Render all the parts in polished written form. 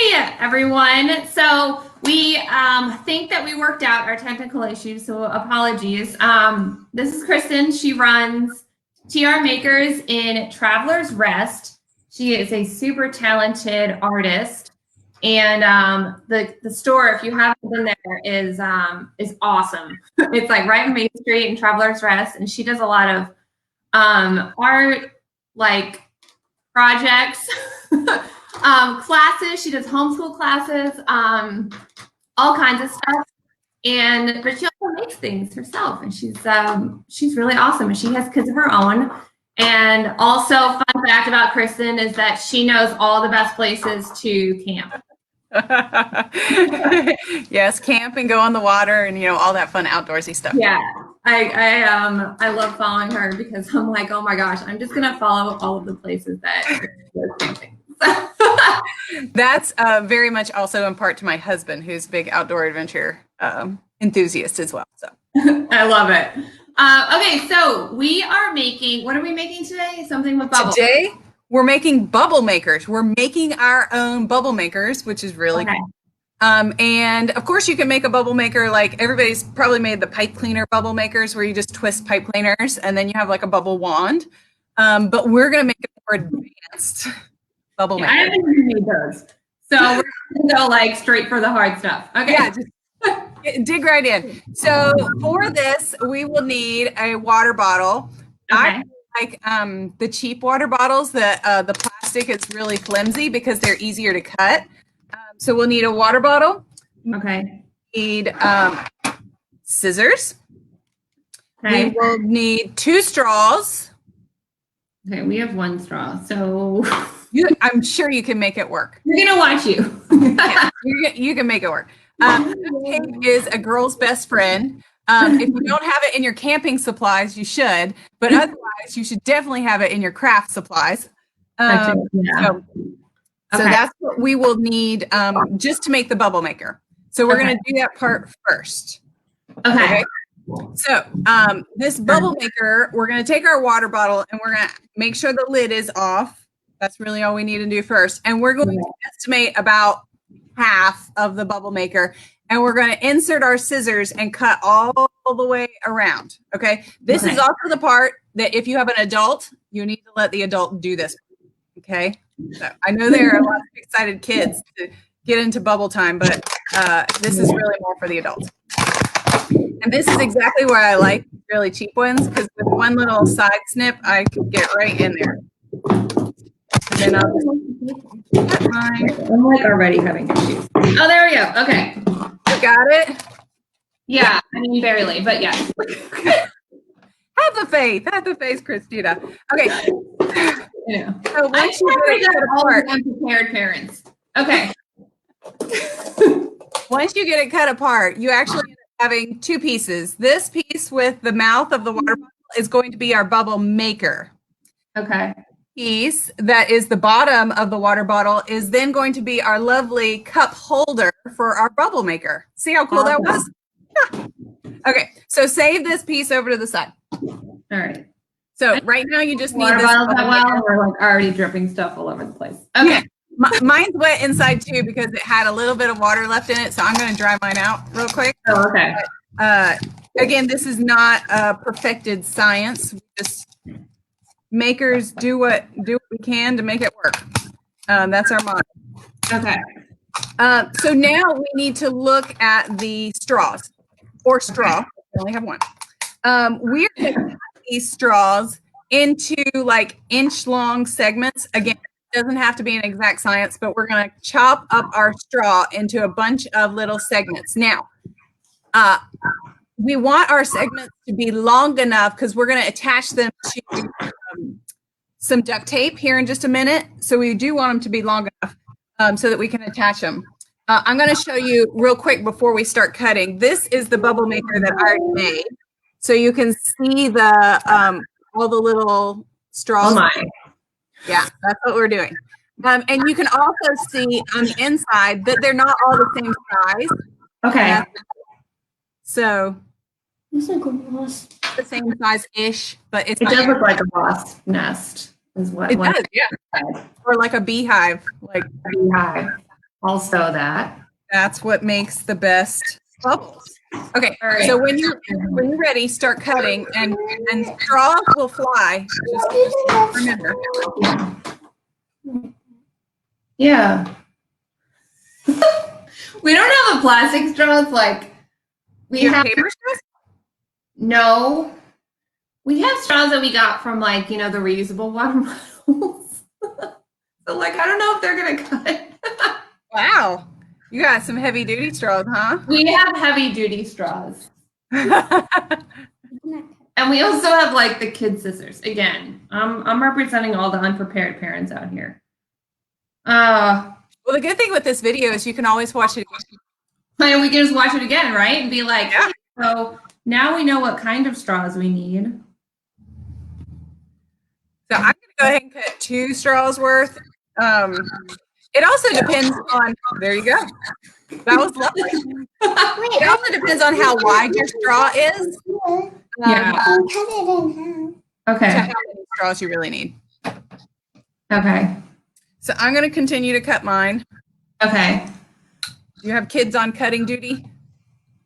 Hey everyone. So we think that we worked out our technical issues, so apologies. This is Kristen. She runs TR Makers in Traveler's Rest. She is a super talented artist. And the store, if you haven't been there, is awesome. It's like right in Main Street in Traveler's Rest, and she does a lot of art, like projects, classes. She does homeschool classes, all kinds of stuff. But she also makes things herself, and she's really awesome. And she has kids of her own. And also, fun fact about Kristen is that she knows all the best places to camp. Yes, camp and go on the water and all that fun outdoorsy stuff. Yeah, I love following her because I'm like, oh my gosh, I'm just gonna follow all of the places that she goes camping. That's very much also in part to my husband, who's a big outdoor adventure enthusiast as well. So I love it. Okay, so we are making. What are we making today? Something with bubbles. Today we're making bubble makers. We're making our own bubble makers, which is really cool. And of course, you can make a bubble maker like everybody's probably made the pipe cleaner bubble makers, where you just twist pipe cleaners and then you have like a bubble wand. But we're gonna make it more advanced. Bubble maker. I haven't even made those, so we're gonna go like straight for the hard stuff. Okay. Yeah, just dig right in. So for this, we will need a water bottle. Okay. I like the cheap water bottles that the plastic is really flimsy because they're easier to cut. So we'll need a water bottle. Okay. Need scissors. Okay. We will need 2 straws. Okay, we have 1 straw, so I'm sure you can make it work. we're gonna watch you. Yeah, you can make it work. Tape is a girl's best friend. If you don't have it in your camping supplies, you should, but otherwise you should definitely have it in your craft supplies. Yeah. So that's what we will need just to make the bubble maker. So we're going to do that part first. Okay. So this bubble maker, we're going to take our water bottle and we're going to make sure the lid is off. That's really all we need to do first. And we're going to estimate about half of the bubble maker. And we're going to insert our scissors and cut all the way around. Okay. This is also the part that if you have an adult, you need to let the adult do this. Okay. So I know there are a lot of excited kids to get into bubble time, but this is really more for the adults. And this is exactly why I like really cheap ones, because with one little side snip, I can get right in there. And then I'll just cut mine. I'm like already having issues. Oh, there we go. Okay. You got it? Yeah, I mean barely, but yeah. Have the faith, Christina. Okay. Yeah. So once you get it cut apart, unprepared parents. Okay. Once you get it cut apart, you actually end up having 2 pieces. This piece with the mouth of the water bottle is going to be our bubble maker. Okay. Piece that is the bottom of the water bottle is then going to be our lovely cup holder for our bubble maker. See how cool that was? Okay, so save this piece over to the side. All right. So right now you just need water this bottles that well. We're like already dripping stuff all over the place. Okay. Yeah. Mine's wet inside too because it had a little bit of water left in it, so I'm going to dry mine out real quick. Oh, okay. But, again, this is not perfected science. Just makers do what we can to make it work. That's our motto. Okay. So now we need to look at the straws or straw. We only have one. We're going to cut these straws into like inch-long segments. Again, it doesn't have to be an exact science, but we're going to chop up our straw into a bunch of little segments. Now, we want our segments to be long enough because we're going to attach them to some duct tape here in just a minute. So we do want them to be long enough so that we can attach them. I'm going to show you real quick before we start cutting. This is the bubble maker that I already made. So you can see the all the little straws. Oh my. Yeah, that's what we're doing. And you can also see on the inside that they're not all the same size. Okay. So It's like a wasp. the same size-ish, but It does look like a wasp nest. Is what It does, yeah. Or like a beehive. Like beehive. I'll sew that. That's what makes the best bubbles. Okay, All right. so when you're ready, start cutting, and straws will fly. Just remember. Yeah. We don't have a plastic straw. It's like we You have paper straws? no. We have straws that we got from like, the reusable water bottles. So like I don't know if they're gonna cut. Wow, you got some heavy duty straws, huh? We have heavy duty straws. Yeah. And we also have like the kid scissors. Again, I'm representing all the unprepared parents out here. Well, the good thing with this video is you can always watch it. And we can just watch it again, right? And be like, Yeah. hey, so now we know what kind of straws we need. So I'm going to go ahead and cut 2 straws worth. It also depends on, there you go. That was lovely. It also depends on how wide your straw is. Yeah. Cut it in half. Okay. To how many straws you really need. Okay. So I'm going to continue to cut mine. Okay. Do you have kids on cutting duty?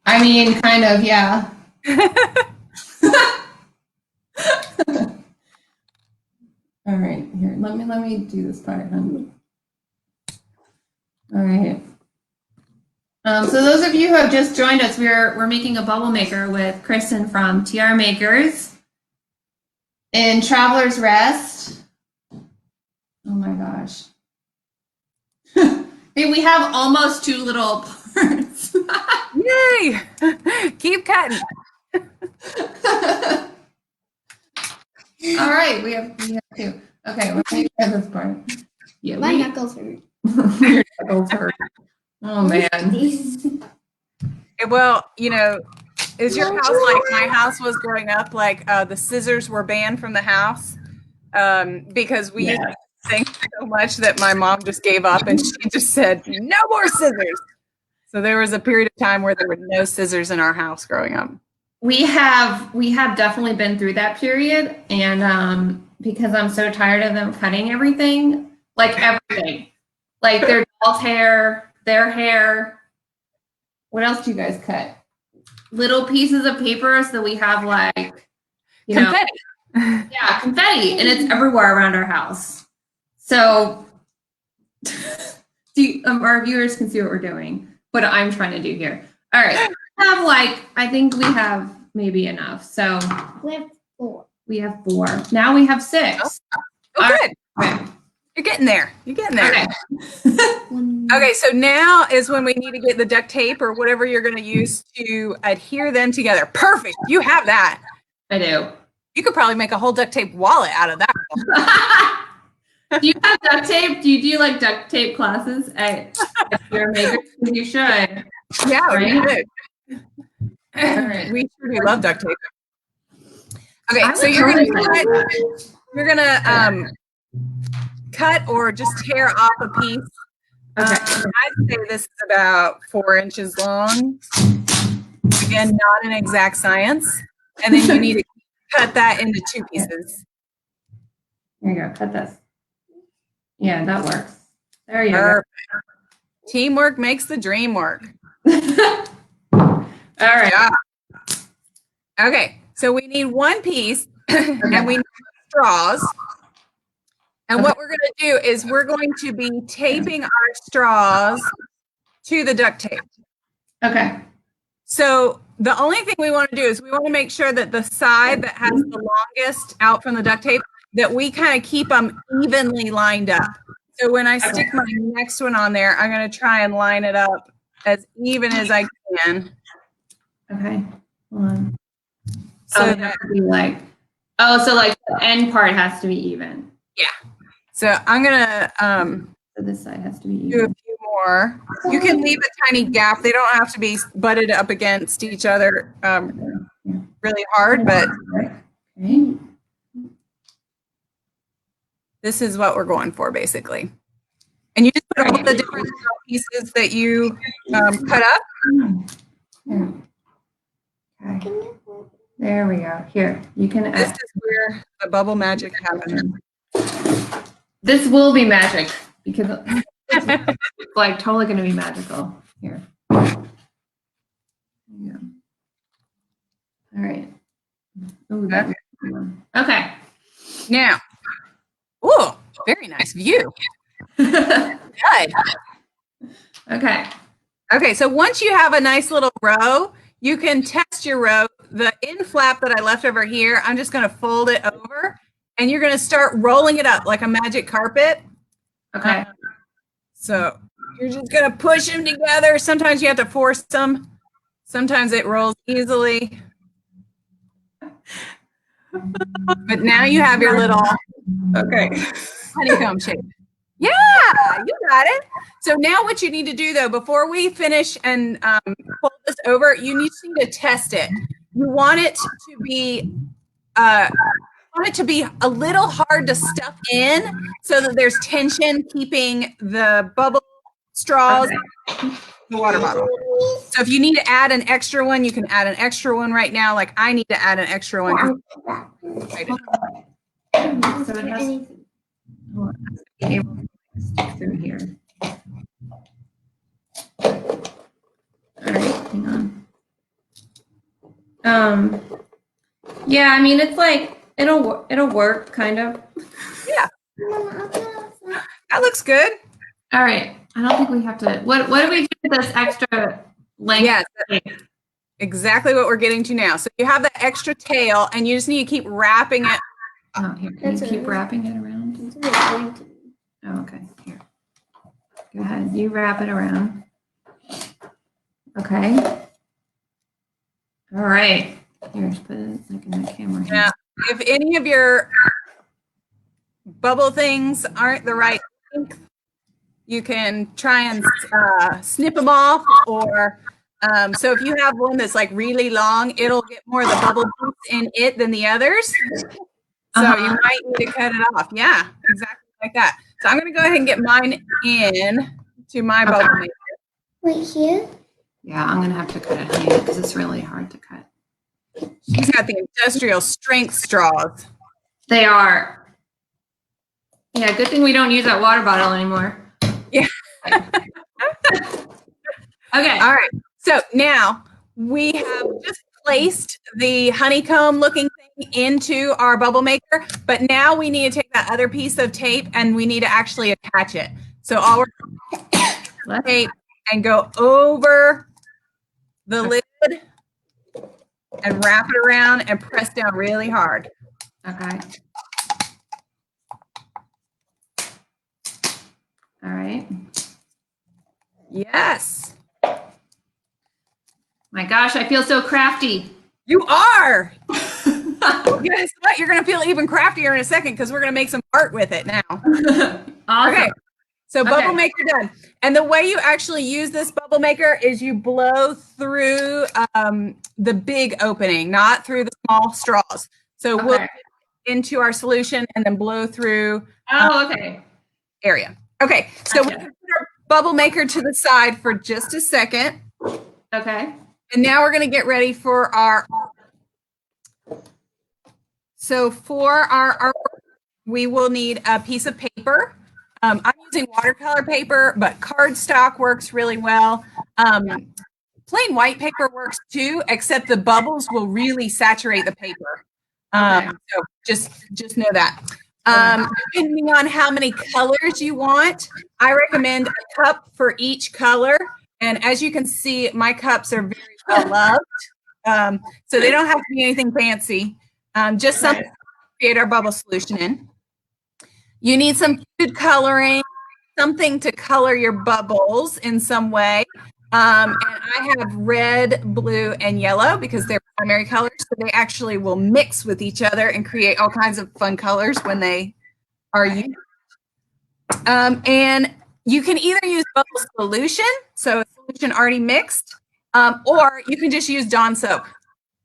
I mean, kind of, yeah. All right, here. Let me do this part. All right. So those of you who have just joined us, we're making a bubble maker with Kristen from TR Makers in Traveler's Rest. Oh my gosh. Hey, we have almost 2 little parts. Yay! Keep cutting. All right, we have 2. Okay, let me try this part. Yeah, My knuckles hurt. Your knuckles hurt. Oh man. These. Well, is your house like my house was growing up? Like the scissors were banned from the house because we used to sing so much that my mom just gave up and she just said, no more scissors. So there was a period of time where there were no scissors in our house growing up. We have definitely been through that period, and because I'm so tired of them cutting everything, like their doll's hair, their hair. What else do you guys cut? Little pieces of paper, so we have like Confetti. Yeah, confetti, and it's everywhere around our house. So, our viewers can see what we're doing, what I'm trying to do here. All right, I think we have maybe enough. So We have 4. we have 4. Now we have 6. Oh, good. Okay. You're getting there. You're getting there. Okay. Okay, so now is when we need to get the duct tape or whatever you're going to use to adhere them together. Perfect. You have that. I do. You could probably make a whole duct tape wallet out of that. Do you have duct tape? Do you do like duct tape classes at your makers? You should. Yeah, Right? we should. All right. We sure do love duct tape. Okay, I so would you're gonna totally- cut or just tear off a piece. Okay. I'd say this is about 4 inches long. Again, not an exact science. And then you need to cut that into 2 pieces. There you go. Cut this. Yeah, that works. There you Perfect. Teamwork makes the dream work. go. All right. Yeah. Okay, so we need 1 piece and we need straws. And what we're going to do is we're going to be taping our straws to the duct tape. Okay. So the only thing we want to do is we want to make sure that the side that has the longest out from the duct tape, that we kind of keep them evenly lined up. So when I stick my next one on there, I'm going to try and line it up as even as I can. Okay. Hold on. So it has to be like, so like the end part has to be even. So I'm going to So this side has to be do a even. few more. You can leave a tiny gap. They don't have to be butted up against each other really hard, but Okay. this is what we're going for basically. And you just put all the different pieces that you cut up. Yeah. Okay. There we go. Here, you can This is where the bubble magic happens. This will be magic because it's like totally going to be magical. Here. There you go. All right. Ooh, that okay. Now, oh, very nice view. Good. Okay. Okay, so once you have a nice little row, you can test your row. The end flap that I left over here, I'm just going to fold it over, and you're going to start rolling it up like a magic carpet. Okay. So you're just going to push them together. Sometimes you have to force them. Sometimes it rolls easily. But now you have your little honeycomb shape. Yeah, you got it. So now what you need to do though, before we finish and fold this over, you need to test it. You want it to be a little hard to stuff in so that there's tension keeping the bubble straws in the water bottle. So if you need to add an extra one, you can add an extra one right now. Like I need to add an extra one. So it has to be able to stick through here. All right, hang on. Yeah, I mean it's like it'll work kind of. Yeah. That looks good. All right. I don't think we have to. What do we do with this extra length? Yes, exactly what we're getting to now. So you have the extra tail, and you just need to keep wrapping it. Oh, here. Can you keep wrapping it around? Oh, okay. Here. Go ahead. You wrap it around. Okay. All right. Here, just put it like in the camera. Here. Now, if any of your bubble things aren't the right length, you can try and snip them off, or so if you have one that's like really long, it'll get more of the bubble juice in it than the others. So you might need to cut it off. Yeah, exactly like that. So I'm going to go ahead and get mine in to my bubble maker. Right here? Yeah, I'm going to have to cut it hand because it's really hard to cut. She's got the industrial strength straws. They are. Yeah, good thing we don't use that water bottle anymore. Yeah. Okay. All right. So now we have just placed the honeycomb looking thing into our bubble maker, but now we need to take that other piece of tape and we need to actually attach it. So all we're going to tape and go over the lid and wrap it around and press down really hard. Okay. All right. Yes. My gosh, I feel so crafty. You are. Guess what? You're going to feel even craftier in a second because we're going to make some art with it now. Awesome. Okay. So bubble maker done. And the way you actually use this bubble maker is you blow through the big opening, not through the small straws. So we'll get into our solution and then blow through area. Okay. So we can put our bubble maker to the side for just a second. Okay. And now we're going to get ready for our. So for our art, we will need a piece of paper. I'm using watercolor paper, but cardstock works really well. Plain white paper works too, except the bubbles will really saturate the paper. So just know that. Depending on how many colors you want, I recommend a cup for each color. And as you can see, my cups are very well loved. So they don't have to be anything fancy. Just something to create our bubble solution in. You need some food coloring, something to color your bubbles in some way. And I have red, blue, and yellow because they're primary colors. So they actually will mix with each other and create all kinds of fun colors when they are used. And you can either use bubble solution, so a solution already mixed, or you can just use Dawn soap,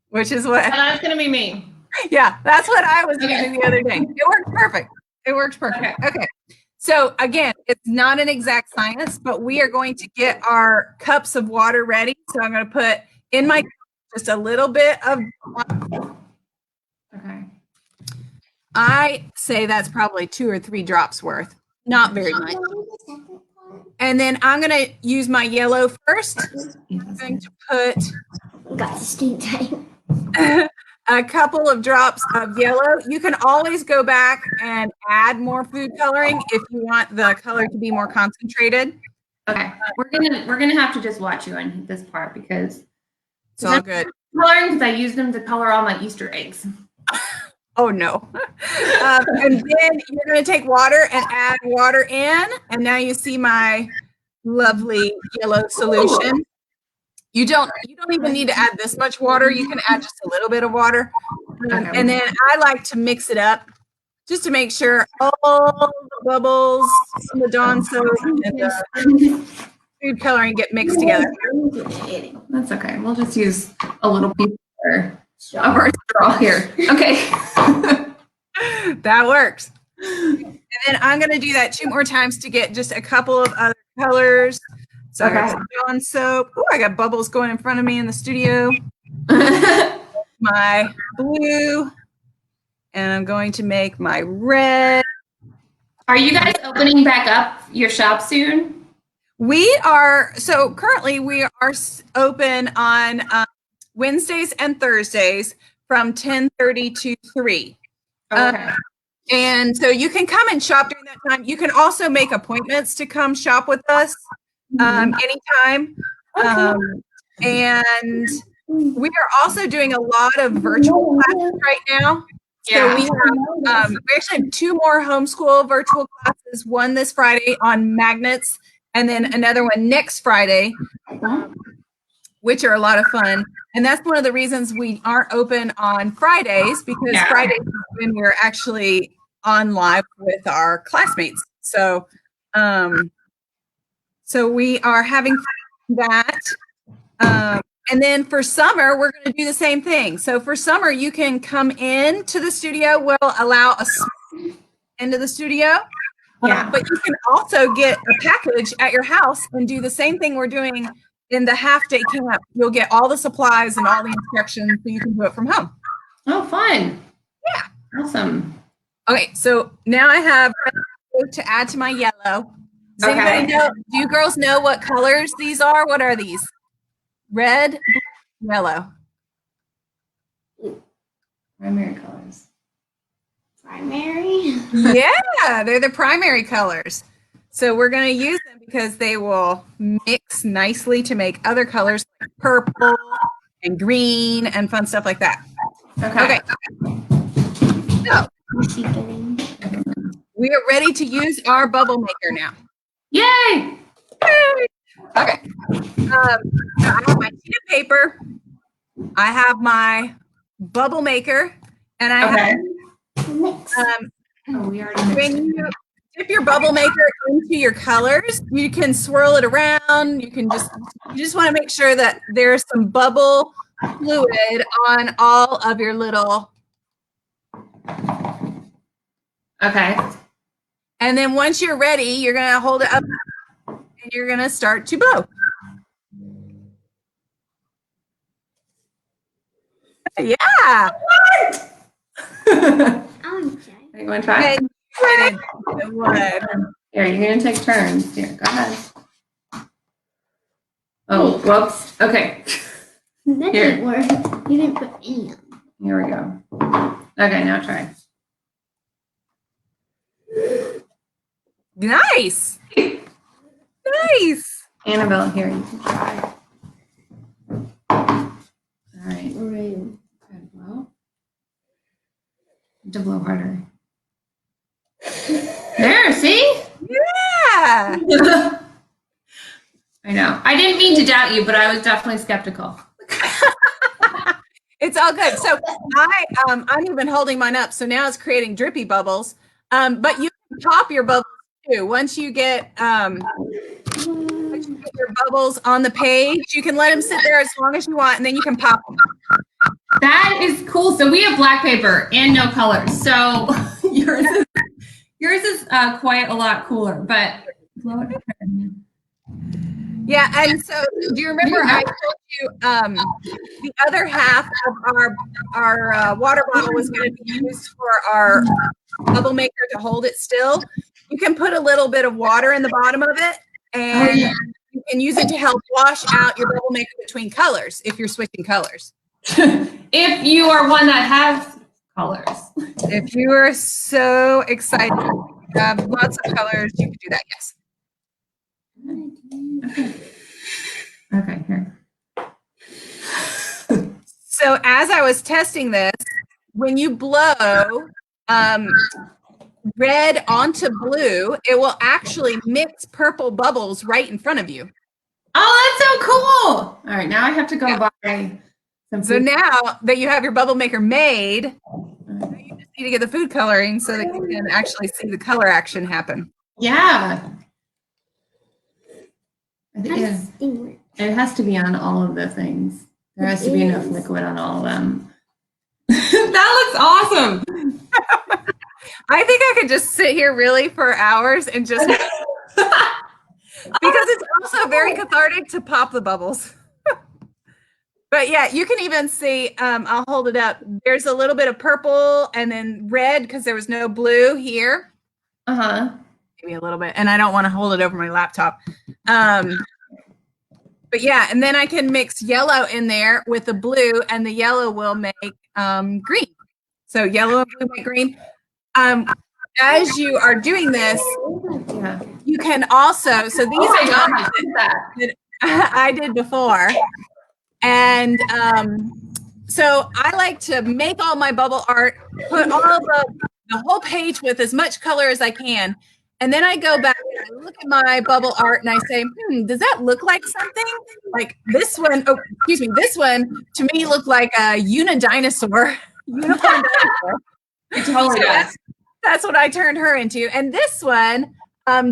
which is what. That's going to be me. Yeah, that's what I was using the other day. It worked perfect. It works perfect. Okay. So again, it's not an exact science, but we are going to get our cups of water ready. So I'm going to put in my cup just a little bit of water. Okay. I say that's probably 2 or 3 drops worth. Not very much. And then I'm going to use my yellow first. I'm going to put Got the stink tank. a couple of drops of yellow. You can always go back and add more food coloring if you want the color to be more concentrated. Okay, we're gonna have to just watch you on this part because It's all good. Coloring because I used them to color all my Easter eggs. Oh no. And then you're going to take water and add water in. And now you see my lovely yellow solution. You don't even need to add this much water. You can add just a little bit of water. And then I like to mix it up just to make sure all the bubbles from the Dawn soap and the food coloring get mixed together. That's okay. We'll just use a little piece of our straw here. Okay. That works. And then I'm going to do that 2 more times to get just a couple of other colors. So I got some Dawn soap. Oh, I got bubbles going in front of me in the studio. My blue. And I'm going to make my red. Are you guys opening back up your shop soon? We are, so currently we are open on Wednesdays and Thursdays from 10:30 to 3. Okay. And so you can come and shop during that time. You can also make appointments to come shop with us anytime. And we are also doing a lot of virtual classes right now. So we actually have 2 more homeschool virtual classes, one this Friday on magnets, and then another one next Friday, which are a lot of fun. And that's one of the reasons we aren't open on Fridays, because Fridays is when we're actually on live with our classmates. So, so we are having that. And then for summer, we're going to do the same thing. So for summer, you can come in to the studio. We'll allow a into the studio. But you can also get a package at your house and do the same thing we're doing in the half-day camp. You'll get all the supplies and all the instructions so you can do it from home. Oh, fun. Yeah. Awesome. Okay, so now I have to add to my yellow. Does anybody know, do you girls know what colors these are? What are these? Red, blue, yellow. Primary colors. Primary? Yeah, they're the primary colors. So we're going to use them because they will mix nicely to make other colors like purple and green and fun stuff like that. Okay. So we are ready to use our bubble maker now. Yay! Okay. I have my sheet of paper. I have my bubble maker, and I have. Mix. We already When you dip your bubble maker into your colors, you can swirl it around. You just want to make sure that there's some bubble fluid on all of your little. Okay. And then once you're ready, you're going to hold it up and you're going to start to blow. Yeah. You want to try? Okay. Here, you're going to take turns. Here, go ahead. Oh, whoops. Okay. That didn't work. You didn't put any on. Here we go. Okay, now try. Nice. Nice. Annabelle, here, you can try. All right. Room. Good. Blow. To blow harder. There, see? Yeah. I know. I didn't mean to doubt you, but I was definitely skeptical. It's all good. So I'm even holding mine up. So now it's creating drippy bubbles. But you can pop your bubbles too. Once you get your bubbles on the page, you can let them sit there as long as you want, and then you can pop them. That is cool. So we have black paper and no colors. So yours is quite a lot cooler, but blow it. Yeah, and so do you remember I told you the other half of our water bottle was going to be used for our bubble maker to hold it still? You can put a little bit of water in the bottom of it, and you can use it to help wash out your bubble maker between colors if you're switching colors. If you are one that has colors. If you are so excited, you have lots of colors, you can do that, yes. Okay, here. So as I was testing this, when you blow red onto blue, it will actually mix purple bubbles right in front of you. Oh, that's so cool. All right, now I have to go buy some So food. now that you have your bubble maker made, you just need to get the food coloring so that you can actually see the color action happen. Yeah. How does this thing work? It has to be on all of the things. There has to be enough liquid on all of them. That looks awesome. I think I could just sit here really for hours and just because it's also very cathartic to pop the bubbles. But yeah, you can even see, I'll hold it up. There's a little bit of purple and then red because there was no blue here. Uh-huh. Maybe a little bit. And I don't want to hold it over my laptop. But yeah, and then I can mix yellow in there with the blue, and the yellow will make green. So yellow and blue make green. As you are doing this, Yeah. you can also, so these Oh are my gosh, ones look at that. that I did before. And so I like to make all my bubble art, put all of the whole page with as much color as I can. And then I go back and I look at my bubble art and I say, does that look like something? Like this one, oh, excuse me, this one to me looked like a unidinosaur. Unicorn dinosaur. It totally does. That's what I turned her into. And this one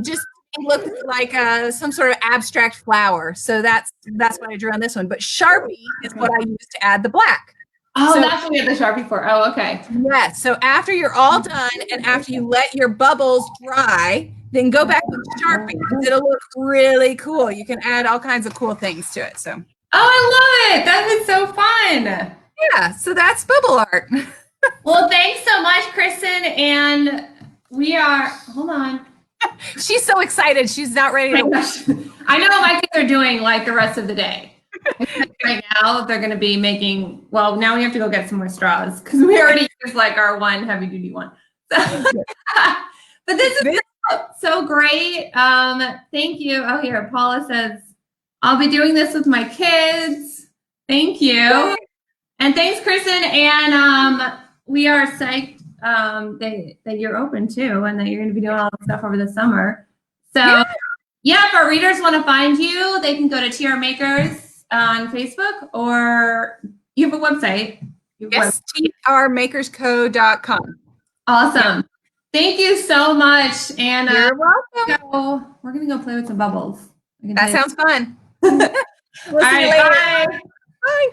just looked like some sort of abstract flower. So that's what I drew on this one. But Sharpie is what I use to add the black. Oh, So- that's what we have the Sharpie for. Oh, okay. Yes. So after you're all done and after you let your bubbles dry, then go back with Sharpie because it'll look really cool. You can add all kinds of cool things to it. So Oh, I love it. That is so fun. yeah, so that's bubble art. Well, thanks so much, Kristen. And we are, hold on. She's so excited. She's not ready to I know what my kids are doing like the rest of the day. Right now, they're going to be making, well, now we have to go get some more straws because we already used like our one heavy duty one. So, but this is so great. Thank you. Oh, here, Paula says, I'll be doing this with my kids. Thank you. And thanks, Kristen. And we are psyched that you're open too and that you're going to be doing all this stuff over the summer. So, yeah, if our readers want to find you, they can go to TR Makers on Facebook, or you have a website. Yes, trmakersco.com. Awesome. Thank you so much. And You're welcome. we're going to go play with some bubbles. That sounds fun. We'll see you later. Bye. Bye.